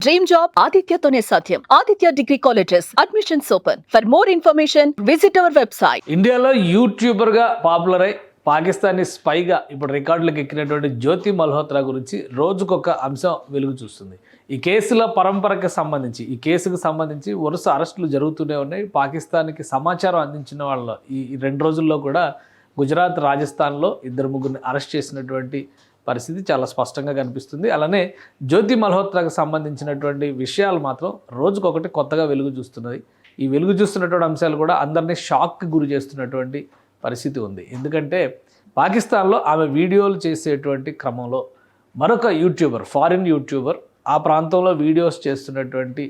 Dream job ఆదిత్యతోనే సాధ్యం. Aditya degree colleges admissions open. For more information visit our website. ఇండియాలో YouTuber గా popular అయి పాకిస్తానీ స్పైగా ఇప్పుడు రికార్డులకు ఎక్కినటువంటి జ్యోతి మల్హోత్రా గురించి రోజుకొక అంశం వెలుగు చూస్తుంది. ఈ కేసుల పరంపరకి సంబంధించి ఈ కేసుకు సంబంధించి వరుస అరెస్టులు జరుగుతూనే ఉన్నాయి. పాకిస్తాన్కి సమాచారం అందించిన వాళ్ళ ఈ 2 రోజుల్లో కూడా గుజరాత్, రాజస్థాన్లో 2-3 అరెస్ట్ చేసినటువంటి పరిస్థితి చాలా స్పష్టంగా కనిపిస్తుంది. అలానే జ్యోతి మల్హోత్రాకు సంబంధించినటువంటి విషయాలు మాత్రం రోజుకొకటి కొత్తగా వెలుగు చూస్తున్నది. ఈ వెలుగు చూస్తున్నటువంటి అంశాలు కూడా అందరినీ షాక్కి గురి చేస్తున్నటువంటి పరిస్థితి ఉంది. ఎందుకంటే పాకిస్తాన్లో ఆమె వీడియోలు చేసేటువంటి క్రమంలో మరొక యూట్యూబర్, ఫారిన్ యూట్యూబర్ ఆ ప్రాంతంలో వీడియోస్ చేస్తున్నటువంటి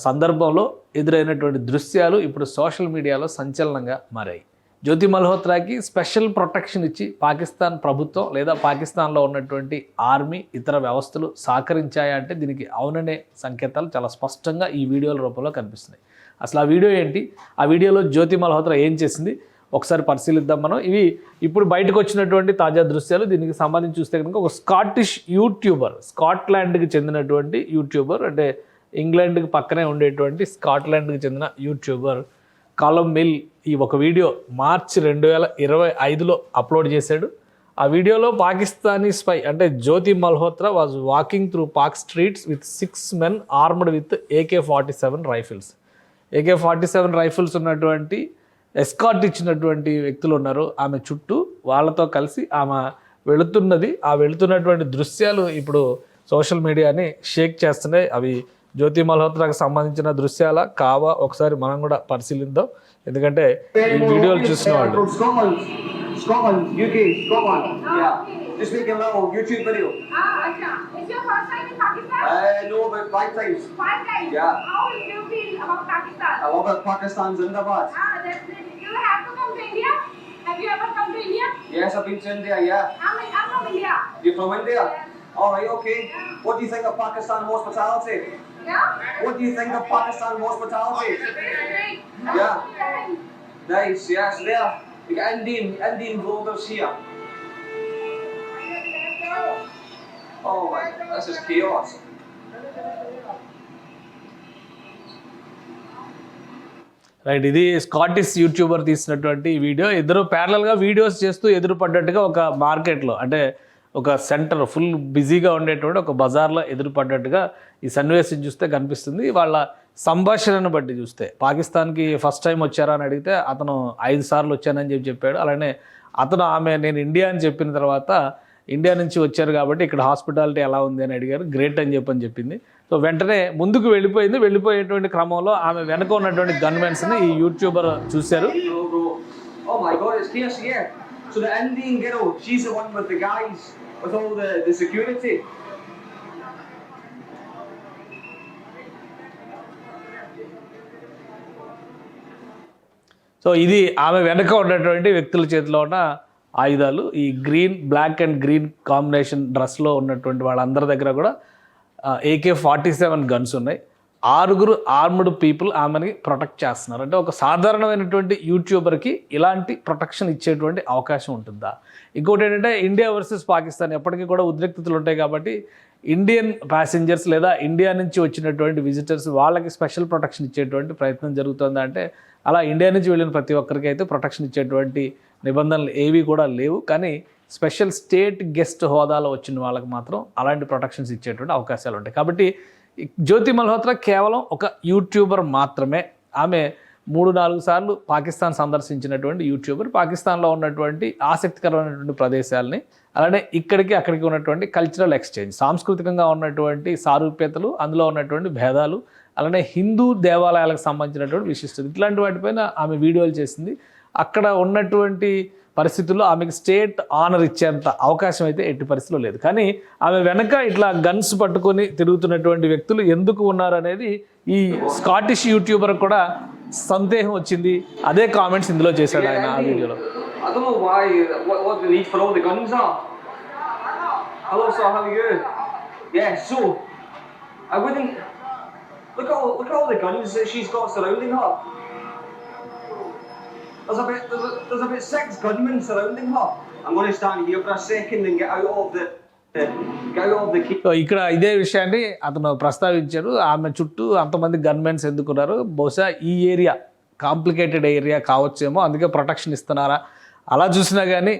సందర్భంలో ఎదురైనటువంటి దృశ్యాలు ఇప్పుడు సోషల్ మీడియాలో సంచలనంగా మారాయి. జ్యోతి మల్హోత్రాకి స్పెషల్ ప్రొటెక్షన్ ఇచ్చి పాకిస్తాన్ ప్రభుత్వం లేదా పాకిస్తాన్లో ఉన్నటువంటి ఆర్మీ ఇతర వ్యవస్థలు సహకరించాయా అంటే దీనికి అవుననే సంకేతాలు చాలా స్పష్టంగా ఈ వీడియోల రూపంలో కనిపిస్తున్నాయి. అసలు ఆ వీడియో ఏంటి, ఆ వీడియోలో జ్యోతి మల్హోత్రా ఏం చేసింది ఒకసారి పరిశీలిద్దాం మనం. ఇవి ఇప్పుడు బయటకు వచ్చినటువంటి తాజా దృశ్యాలు. దీనికి సంబంధించి చూస్తే కనుక ఒక స్కాటిష్ యూట్యూబర్, స్కాట్లాండ్కి చెందినటువంటి యూట్యూబర్, అంటే ఇంగ్లాండ్కి పక్కనే ఉండేటువంటి స్కాట్లాండ్కి చెందిన యూట్యూబర్ కాలమ్ మిల్ ఈ ఒక వీడియో మార్చి 2025లో అప్లోడ్ చేశాడు. ఆ వీడియోలో పాకిస్తానీ స్పై అంటే Jyoti Malhotra was walking through Pak streets with 6 men armed with AK-47 rifles. AK-47 rifles ఉన్నటువంటి ఎస్కార్ట్ ఇచ్చినటువంటి వ్యక్తులు ఉన్నారు ఆమె చుట్టూ. వాళ్ళతో కలిసి ఆమె వెళుతున్నది, ఆ వెళుతున్నటువంటి దృశ్యాలు ఇప్పుడు సోషల్ మీడియాని షేక్ చేస్తున్నాయి. అవి జ్యోతి మల్హోత్రాకు సంబంధించిన దృశ్యాల కావా ఒకసారి మనం కూడా పరిశీలిద్దాం. ఎందుకంటే ఈ వీడియోలు చూసిన వాళ్ళు Scotland, UK, Scotland. Yeah. Just making a little YouTube video. Acha. Is your first time in Pakistan? No, about 5 times. 5 times? Yeah. How do you feel about Pakistan? I love it. Pakistan Zindabad. That's it. You have to come to India? Have you ever come to India? Yes, I've been to India, yeah. I'm from India. You're from India? Yes. Alright, okay. What do you think of Pakistan hospitality? Yeah? What do you think of Pakistan hospitality? Great. Yeah. Nice, yes, there. We got Indian vloggers here. Oh my, this is chaos. Right, ఇది Scottish YouTuber తీసినటువంటి video. ఇద్దరు ప్యారలల్గా videos చేస్తూ ఎదురుపడ్డట్టుగా ఒక మార్కెట్లో, అంటే ఒక centre full బిజీగా ఉండేటువంటి ఒక బజార్లో ఎదురుపడ్డట్టుగా ఈ సన్నివేశం చూస్తే కనిపిస్తుంది. వాళ్ళ సంభాషణను బట్టి చూస్తే పాకిస్తాన్కి ఫస్ట్ టైం వచ్చారా అని అడిగితే అతను 5 సార్లు వచ్చానని చెప్పాడు. అలానే అతను నేను ఇండియా అని చెప్పిన తర్వాత ఇండియా నుంచి వచ్చారు కాబట్టి ఇక్కడ హాస్పిటాలిటీ ఎలా ఉంది అని అడిగారు. గ్రేట్ అని చెప్పింది. సో వెంటనే ముందుకు వెళ్ళిపోయింది. వెళ్ళిపోయేటువంటి క్రమంలో ఆమె వెనక ఉన్నటువంటి గన్మెన్స్ని ఈ యూట్యూబర్ చూశారు. Oh my god, it's chaos here. So the Indian girl, she's the one with the guys, with all the security. So ఇది ఆమె వెనక ఉన్నటువంటి వ్యక్తుల చేతిలో ఉన్న ఆయుధాలు. ఈ బ్లాక్ అండ్ గ్రీన్ కాంబినేషన్ డ్రెస్లో ఉన్నటువంటి వాళ్ళందరి దగ్గర కూడా AK-47 గన్స్ ఉన్నాయి. 6 ఆర్మ్డ్ పీపుల్ ఆమెని ప్రొటెక్ట్ చేస్తున్నారు. అంటే ఒక సాధారణమైనటువంటి యూట్యూబర్కి ఇలాంటి ప్రొటెక్షన్ ఇచ్చేటువంటి అవకాశం ఉంటుందా? ఇంకోటి ఏంటంటే ఇండియా వర్సెస్ పాకిస్తాన్ ఎప్పటికీ కూడా ఉద్రిక్తతలు ఉంటాయి కాబట్టి ఇండియన్ ప్యాసింజర్స్ లేదా ఇండియా నుంచి వచ్చినటువంటి విజిటర్స్ వాళ్ళకి స్పెషల్ ప్రొటెక్షన్ ఇచ్చేటువంటి ప్రయత్నం జరుగుతుందా అంటే అలా ఇండియా నుంచి వెళ్ళిన ప్రతి ఒక్కరికి అయితే ప్రొటెక్షన్ ఇచ్చేటువంటి నిబంధనలు ఏవి కూడా లేవు. కానీ స్పెషల్ స్టేట్ గెస్ట్ హోదాలో వచ్చిన వాళ్ళకి మాత్రం అలాంటి ప్రొటెక్షన్స్ ఇచ్చేటువంటి అవకాశాలు ఉంటాయి. కాబట్టి జ్యోతి మల్హోత్రా కేవలం ఒక యూట్యూబర్ మాత్రమే. ఆమె 3-4 సార్లు పాకిస్తాన్ సందర్శించినటువంటి యూట్యూబర్. పాకిస్తాన్లో ఉన్నటువంటి ఆసక్తికరమైనటువంటి ప్రదేశాలని, అలానే అక్కడికి ఉన్నటువంటి కల్చరల్ ఎక్స్చేంజ్, సాంస్కృతికంగా ఉన్నటువంటి సారూప్యతలు, అందులో ఉన్నటువంటి భేదాలు, అలానే హిందూ దేవాలయాలకు సంబంధించినటువంటి విశిష్టత, ఇట్లాంటి వాటిపైన ఆమె వీడియోలు చేసింది. అక్కడ ఉన్నటువంటి పరిస్థితుల్లో ఆమెకు స్టేట్ ఆనర్ ఇచ్చేంత అవకాశం అయితే ఎట్టి పరిస్థితిలో లేదు. కానీ ఆమె వెనక ఇట్లా గన్స్ పట్టుకొని తిరుగుతున్నటువంటి వ్యక్తులు ఎందుకు ఉన్నారనేది ఈ స్కాటిష్ యూట్యూబర్ కూడా సందేహం వచ్చింది. అదే కామెంట్స్ ఇందులో చేశాడు ఆయన ఆ వీడియోలో. I don't know why, what the need for all the guns are. Hello sir, how are you? Yeah, so I wouldn't look at all the guns that she's got surrounding her. There's about 6 gunmen surrounding her. I'm going to stand here for a second and get out of the Get out of the key. So ఇక్కడ ఇదే విషయాన్ని అతను ప్రస్తావించారు. ఆమె చుట్టూ అంతమంది gunmen ఎందుకున్నారు, బహుశా ఈ ఏరియా కాంప్లికేటెడ్ ఏరియా కావచ్చేమో, అందుకే ప్రొటెక్షన్ ఇస్తున్నారా. అలా చూసినా కానీ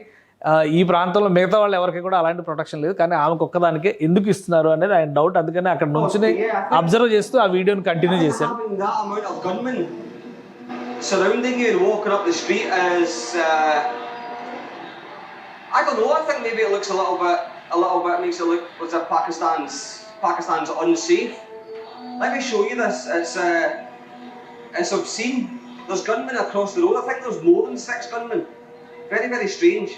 ఈ ప్రాంతంలో మిగతా వాళ్ళు ఎవరికి కూడా అలాంటి ప్రొటెక్షన్ లేదు, కానీ ఆమెకు ఒక్కదానికే ఎందుకు ఇస్తున్నారు అనేది ఆయన డౌట్. అందుకని అక్కడ నుంచుని అబ్జర్వ్ చేస్తూ ఆ వీడియోని కంటిన్యూ చేశారు. Having that amount of gunmen surrounding you and walking up the street is, I don't know. I think maybe it looks a little bit makes it look as if Pakistan's unsafe. Let me show you this. It's obscene. There's gunmen across the road. I think there's more than 6 gunmen. Very, very strange.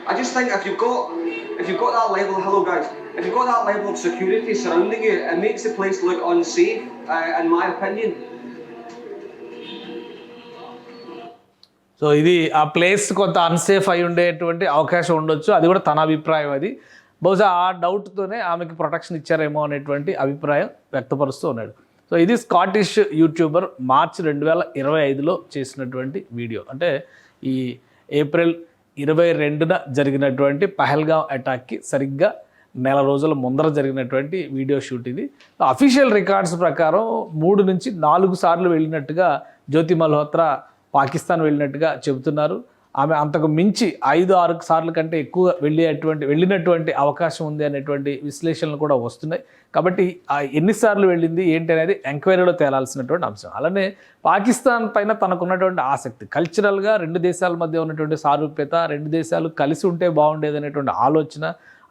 I just think if you've got that level, hello guys, if you've got that level of security surrounding you, it makes the place look unsafe, in my opinion. So ఇది ఆ place కొంత unsafe అయి ఉండేటువంటి అవకాశం ఉండొచ్చు, అది కూడా తన అభిప్రాయం. అది బహుశా ఆ డౌట్తోనే ఆమెకి ప్రొటెక్షన్ ఇచ్చారేమో అనేటువంటి అభిప్రాయం వ్యక్తపరుస్తూ ఉన్నాడు. సో ఇది స్కాటిష్ యూట్యూబర్ మార్చి 2025లో చేసినటువంటి వీడియో. అంటే ఈ ఏప్రిల్ 22న జరిగినటువంటి పహల్గాం అటాక్కి సరిగ్గా నెల రోజుల ముందర జరిగినటువంటి వీడియో షూట్ ఇది. అఫీషియల్ రికార్డ్స్ ప్రకారం 3 నుంచి 4 సార్లు వెళ్ళినట్టుగా జ్యోతి మల్హోత్రా పాకిస్తాన్ వెళ్ళినట్టుగా చెబుతున్నారు. ఆమె అంతకు మించి 5-6 సార్లు కంటే ఎక్కువ వెళ్ళినటువంటి అవకాశం ఉంది అనేటువంటి విశ్లేషణలు కూడా వస్తున్నాయి. కాబట్టి ఎన్నిసార్లు వెళ్ళింది ఏంటి అనేది ఎంక్వైరీలో తేలాల్సినటువంటి అంశం. అలానే పాకిస్తాన్ పైన తనకున్నటువంటి ఆసక్తి, కల్చరల్గా 2 దేశాల మధ్య ఉన్నటువంటి సారూప్యత, 2 దేశాలు కలిసి ఉంటే బాగుండేది అనేటువంటి ఆలోచన,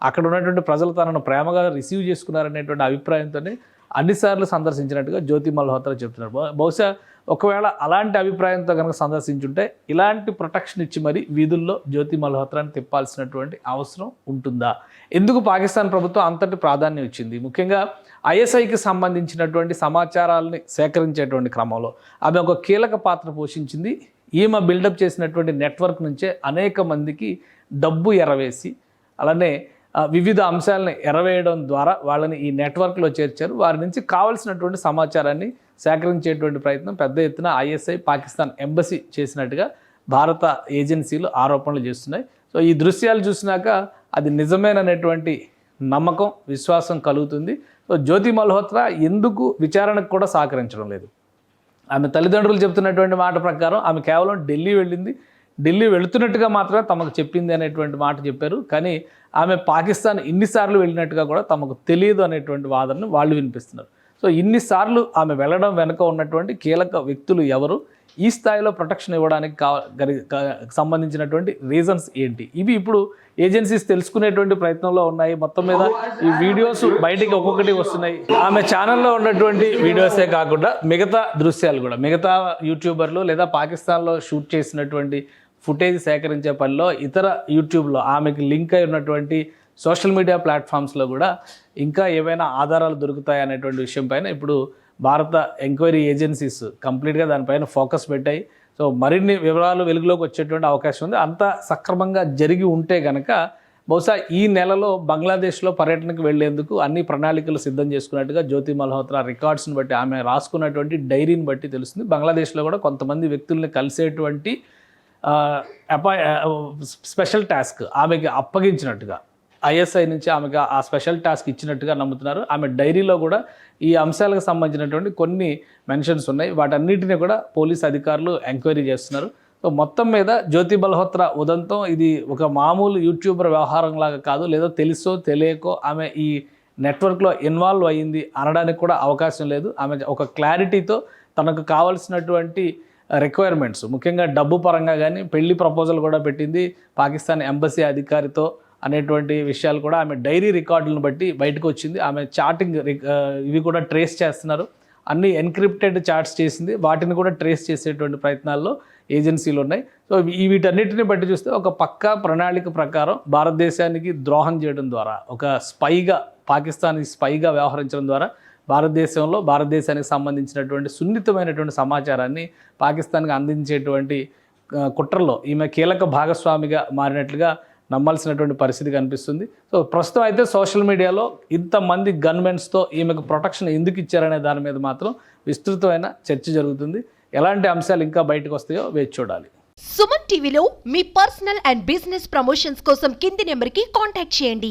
అక్కడ ఉన్నటువంటి ప్రజలు తనను ప్రేమగా రిసీవ్ చేసుకున్నారనేటువంటి అభిప్రాయంతోనే అన్నిసార్లు సందర్శించినట్టుగా జ్యోతి మల్హోత్రా చెప్తున్నారు. బహుశా ఒకవేళ అలాంటి అభిప్రాయంతో కనుక సందర్శించుంటే ఇలాంటి ప్రొటెక్షన్ ఇచ్చి మరి వీధుల్లో జ్యోతి మల్హోత్రాని తిప్పాల్సినటువంటి అవసరం ఉంటుందా? ఎందుకు పాకిస్తాన్ ప్రభుత్వం అంతటి ప్రాధాన్యం ఇచ్చింది? ముఖ్యంగా ఐఎస్ఐకి సంబంధించినటువంటి సమాచారాలని సేకరించేటువంటి క్రమంలో ఆమె ఒక కీలక పాత్ర పోషించింది. ఈమె బిల్డప్ చేసినటువంటి నెట్వర్క్ నుంచే అనేక మందికి డబ్బు ఎరవేసి, అలానే వివిధ అంశాలని ఎరవేయడం ద్వారా వాళ్ళని ఈ నెట్వర్క్లో చేర్చారు. వారి నుంచి కావాల్సినటువంటి సమాచారాన్ని సేకరించేటువంటి ప్రయత్నం పెద్ద ఎత్తున ఐఎస్ఐ పాకిస్తాన్ ఎంబసీ చేసినట్టుగా భారత ఏజెన్సీలు ఆరోపణలు చేస్తున్నాయి. సో ఈ దృశ్యాలు చూసినాక అది నిజమేననేటువంటి నమ్మకం, విశ్వాసం కలుగుతుంది. సో జ్యోతి మల్హోత్రా ఎందుకు విచారణకు కూడా సహకరించడం లేదు? ఆమె తల్లిదండ్రులు చెప్తున్నటువంటి మాట ప్రకారం ఆమె కేవలం ఢిల్లీ వెళ్ళింది, ఢిల్లీ వెళుతున్నట్టుగా మాత్రమే తమకు చెప్పింది అనేటువంటి మాట చెప్పారు. కానీ ఆమె పాకిస్తాన్ ఇన్నిసార్లు వెళ్ళినట్టుగా కూడా తమకు తెలియదు అనేటువంటి వాదనను వాళ్ళు వినిపిస్తున్నారు. సో ఇన్నిసార్లు ఆమె వెళ్ళడం వెనుక ఉన్నటువంటి కీలక వ్యక్తులు ఎవరు, ఈ స్థాయిలో ప్రొటెక్షన్ ఇవ్వడానికి సంబంధించినటువంటి రీజన్స్ ఏంటి, ఇవి ఇప్పుడు ఏజెన్సీస్ తెలుసుకునేటువంటి ప్రయత్నంలో ఉన్నాయి. మొత్తం మీద ఈ వీడియోస్ బయటికి ఒక్కొక్కటి వస్తున్నాయి. ఆమె ఛానల్లో ఉన్నటువంటి వీడియోసే కాకుండా మిగతా దృశ్యాలు కూడా మిగతా యూట్యూబర్లు లేదా పాకిస్తాన్లో షూట్ చేసినటువంటి ఫుటేజ్ సేకరించే పనిలో ఇతర యూట్యూబ్లో ఆమెకి లింక్ అయి ఉన్నటువంటి సోషల్ మీడియా ప్లాట్ఫామ్స్లో కూడా ఇంకా ఏవైనా ఆధారాలు దొరుకుతాయి అనేటువంటి విషయం పైన ఇప్పుడు భారత ఎంక్వైరీ ఏజెన్సీస్ కంప్లీట్గా దానిపైన ఫోకస్ పెట్టాయి. సో మరిన్ని వివరాలు వెలుగులోకి వచ్చేటువంటి అవకాశం ఉంది. అంతా సక్రమంగా జరిగి ఉంటే కనుక బహుశా ఈ నెలలో బంగ్లాదేశ్లో పర్యటనకు వెళ్లేందుకు అన్ని ప్రణాళికలు సిద్ధం చేసుకున్నట్టుగా జ్యోతి మల్హోత్రా రికార్డ్స్ని బట్టి, ఆమె రాసుకున్నటువంటి డైరీని బట్టి తెలుస్తుంది. బంగ్లాదేశ్లో కూడా కొంతమంది వ్యక్తుల్ని కలిసేటువంటి స్పెషల్ టాస్క్ ఆమెకి అప్పగించినట్టుగా ఐఎస్ఐ నుంచి ఆమెకు ఆ స్పెషల్ టాస్క్ ఇచ్చినట్టుగా నమ్ముతున్నారు. ఆమె డైరీలో కూడా ఈ అంశాలకు సంబంధించినటువంటి కొన్ని మెన్షన్స్ ఉన్నాయి. వాటన్నిటిని కూడా పోలీస్ అధికారులు ఎంక్వైరీ చేస్తున్నారు. సో మొత్తం మీద జ్యోతి మల్హోత్రా ఉదంతం ఇది ఒక మామూలు యూట్యూబర్ వ్యవహారంలాగా కాదు, లేదా తెలుసో తెలియకో ఆమె ఈ నెట్వర్క్లో ఇన్వాల్వ్ అయ్యింది అనడానికి కూడా అవకాశం లేదు. ఆమె ఒక క్లారిటీతో తనకు కావాల్సినటువంటి రిక్వైర్మెంట్స్, ముఖ్యంగా డబ్బు పరంగా కానీ పెళ్లి ప్రపోజల్ కూడా పెట్టింది పాకిస్తాన్ ఎంబసీ అధికారితో అనేటువంటి విషయాలు కూడా ఆమె డైరీ రికార్డులను బట్టి బయటకు వచ్చింది. ఆమె చాటింగ్ ఇవి కూడా ట్రేస్ చేస్తున్నారు. అన్ని ఎన్క్రిప్టెడ్ చాట్స్ చేసింది, వాటిని కూడా ట్రేస్ చేసేటువంటి ప్రయత్నాల్లో ఏజెన్సీలు ఉన్నాయి. సో వీటన్నిటిని బట్టి చూస్తే ఒక పక్కా ప్రణాళిక ప్రకారం భారతదేశానికి ద్రోహం చేయడం ద్వారా, ఒక స్పైగా పాకిస్తాన్ స్పైగా వ్యవహరించడం ద్వారా భారతదేశానికి సంబంధించినటువంటి సున్నితమైనటువంటి సమాచారాన్ని పాకిస్తాన్కి అందించేటువంటి కుట్రలో ఈమె కీలక భాగస్వామిగా మారినట్లుగా నమ్మాల్సినటువంటి పరిస్థితి కనిపిస్తుంది. సో ప్రస్తుతం అయితే సోషల్ మీడియాలో ఇంతమంది గన్మెన్స్తో ఈమెకు ప్రొటెక్షన్ ఎందుకు ఇచ్చారనే దాని మీద మాత్రం విస్తృతమైన చర్చ జరుగుతుంది. ఎలాంటి అంశాలు ఇంకా బయటకు వస్తాయో వేచి చూడాలి. సుమన్ టీవీలో మీ పర్సనల్ అండ్ బిజినెస్ ప్రమోషన్స్ కోసం కింది నెంబర్కి కాంటాక్ట్ చేయండి.